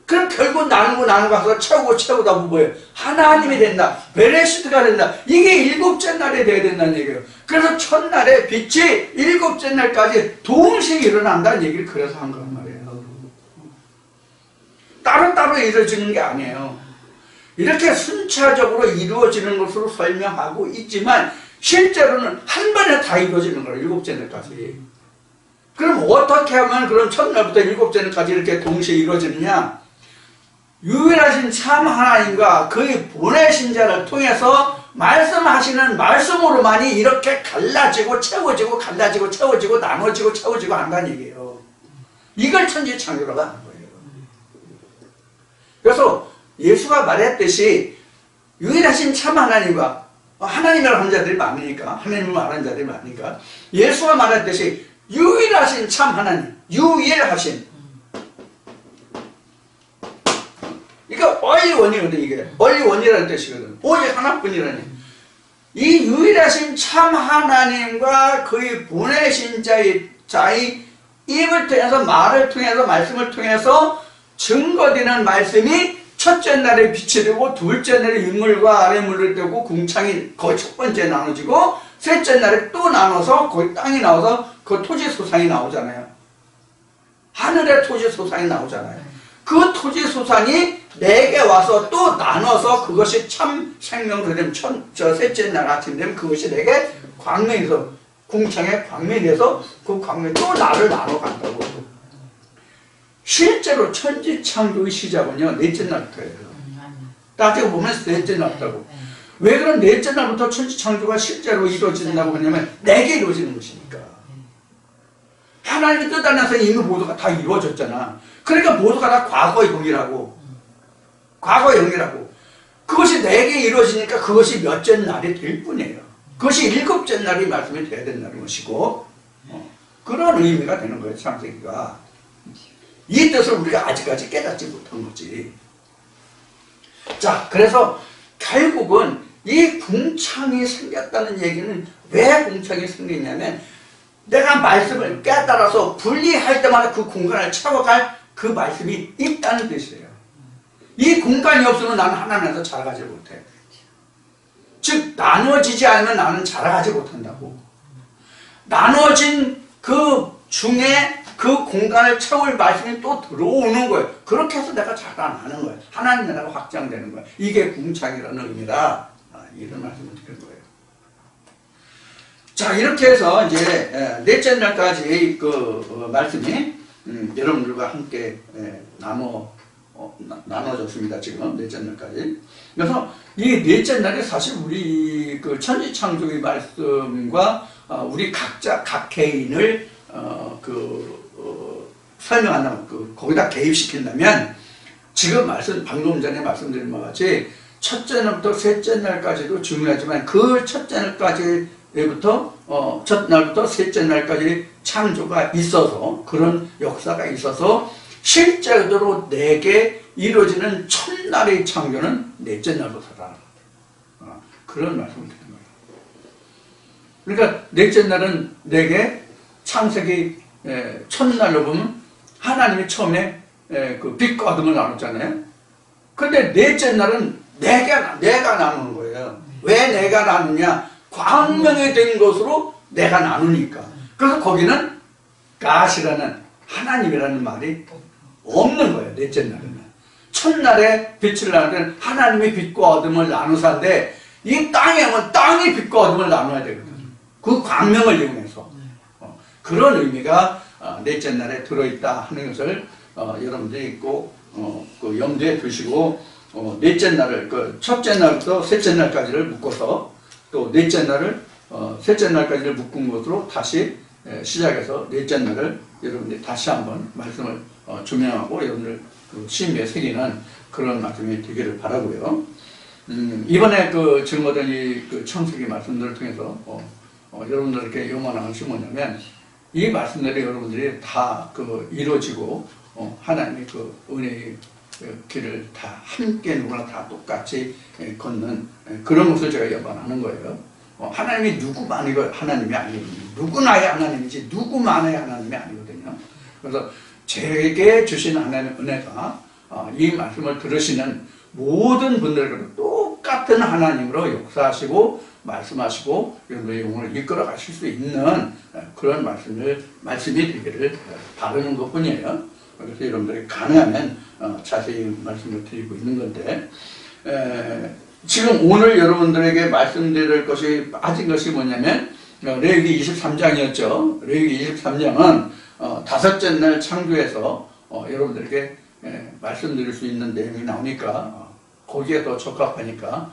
그럼 결국 나누고 가서 채우다 보면 뭐예요? 하나님이 된다. 베레시트가 된다. 이게 7째 날에 돼야 된다는 얘기예요. 그래서 첫날에 빛이 7째 날까지 동시에 일어난다는 얘기를 그래서 한 거란 말이에요. 따로따로 이루어지는 게 아니에요. 이렇게 순차적으로 이루어지는 것으로 설명하고 있지만 실제로는 한 번에 다 이루어지는 거예요. 7째 날까지. 그럼 어떻게 하면 그럼 첫날부터 7째 날까지 이렇게 동시에 이루어지느냐? 유일하신 참 하나님과 그의 보내신 자를 통해서 말씀하시는 말씀으로만이 이렇게 갈라지고 채워지고 갈라지고 채워지고 나눠지고 채워지고 한다는 얘기예요. 이걸 천지창조라고 하는 거예요. 그래서 예수가 말했듯이 유일하신 참 하나님과 하나님이라고 하는 자들이 많으니까 하나님을 말하는 자들이 많으니까 예수가 말했듯이 유일하신 참 하나님, 유일하신, 그러니까 only원이거든. 이게 only원이라는 뜻이거든. 오직 하나뿐이라니. 이 유일하신 참 하나님과 그의 보내신 자의 입을 통해서 말을 통해서 말씀을 통해서 증거되는 말씀이 첫째 날에 빛이 되고 둘째 날에 윗물과 아랫물을 되고 궁창이 거의 첫 번째 나눠지고 셋째 날에 또 나눠서 거의 땅이 나와서 그 토지 소상이 나오잖아요. 하늘의 토지 소상이 나오잖아요. 그 토지 소상이 4개 와서 또 나눠서 그것이 참 생명으로 되면 셋째 날 아침 되면 그것이 4개 광명에서 궁창의 광명이 돼서 그 광명이 또 나를 나눠 간다고. 실제로 천지창조의 시작은요, 넷째 날부터예요. 따지고 보면 넷째 날부터고. 왜 그럼 넷째 날부터 천지창조가 실제로 이루어진다고 하냐면 4개 이루어지는 것이니까. 하나님의 뜻 안에서 이미 모두가 다 이루어졌잖아. 그러니까 모두가 다 과거의 동일하고 과거의 영이라고. 그것이 4개 이루어지니까 그것이 몇째 날이 될 뿐이에요. 그것이 7째 날이 말씀이 돼야 된다는 것이고, 그런 의미가 되는 거예요, 창세기가. 이 뜻을 우리가 아직까지 깨닫지 못한 거지. 자, 그래서 결국은 이 궁창이 생겼다는 얘기는 왜 궁창이 생기냐면 내가 말씀을 깨달아서 분리할 때마다 그 공간을 채워갈 그 말씀이 있다는 뜻이에요. 이 공간이 없으면 나는 하나님에서 자라가지 못해. 즉 나눠지지 않으면 나는 자라가지 못한다고. 나눠진 그 중에 그 공간을 채울 말씀이 또 들어오는 거예요. 그렇게 해서 내가 자라나는 거예요. 하나님 나라가 확장되는 거예요. 이게 궁창이라는 의미다. 이런 말씀을 드린 거예요. 자, 이렇게 해서 이제 넷째 날까지 그 말씀이 여러분들과 함께 나눠졌습니다. 지금 넷째 날까지. 그래서 이 넷째 날이 사실 우리 그 천지창조의 말씀과 우리 각자 각 개인을 설명한다면 거기다 개입시킨다면 지금 방금 전에 말씀드린 것 같이 첫째 날부터 셋째 날까지도 중요하지만 그 첫째 날까지부터 첫 날부터 셋째 날까지 창조가 있어서 그런 역사가 있어서 실제로 내게 이루어지는 첫날의 창조는 넷째 날부터다. 그런 말씀을 드린 거예요. 그러니까 넷째 날은 내게 창세기 첫날로 보면 하나님이 처음에 그 빛과 어둠을 나눴잖아요. 근데 넷째 날은 내가 나누는 거예요. 왜 내가 나누냐? 광명이 된 것으로 내가 나누니까. 그래서 거기는 가시라는 하나님이라는 말이 없는 거예요. 넷째 날에는. 첫날에 빛을 나누는 하나님이 빛과 어둠을 나누사인데 이 땅에 오면 땅이 빛과 어둠을 나눠야 되거든. 그 광명을 이용해서. 그런 의미가 넷째 날에 들어있다 하는 것을 여러분들이 꼭 그 염두에 두시고 넷째 날을 첫째 날부터 셋째 날까지를 묶어서 또 넷째 날을 셋째 날까지를 묶은 것으로 다시 시작해서 넷째 날을 여러분들이 다시 한번 말씀을 조명하고 여러분들 심의에 새기는 그런 말씀이 되기를 바라고요. 이번에 증거된 이 창세기 말씀들을 통해서 여러분들에게 요만한 것이 뭐냐면 이 말씀들이 여러분들이 다 이루어지고 하나님의 은혜의 길을 다 함께 누구나 다 똑같이 걷는 그런 것을 제가 여반하는 거예요. 하나님이 누구만의 하나님이 아니거든요. 누구나의 하나님이지 누구만의 하나님이 아니거든요. 그래서 제게 주신 하나님의 은혜가 이 말씀을 들으시는 모든 분들에게도 똑같은 하나님으로 역사하시고 말씀하시고 여러분의 영혼을 이끌어 가실 수 있는 그런 말씀이 되기를 바라는 것 뿐이에요. 그래서 여러분들이 가능하면 자세히 말씀을 드리고 있는 건데 지금 오늘 여러분들에게 말씀드릴 것이 빠진 것이 뭐냐면 레위기 23장이었죠. 레위기 23장은 다섯째 날 창조에서 여러분들에게 말씀드릴 수 있는 내용이 나오니까 거기에 더 적합하니까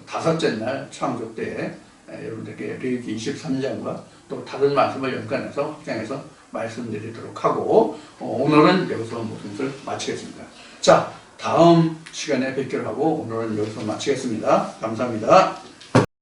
다섯째 날 창조 때에 여러분들에게 레위기 23장과 또 다른 말씀을 연관해서 확장해서 말씀드리도록 하고 오늘은 여기서 모든 것을 마치겠습니다. 자, 다음 시간에 뵙기로 하고 오늘은 여기서 마치겠습니다. 감사합니다.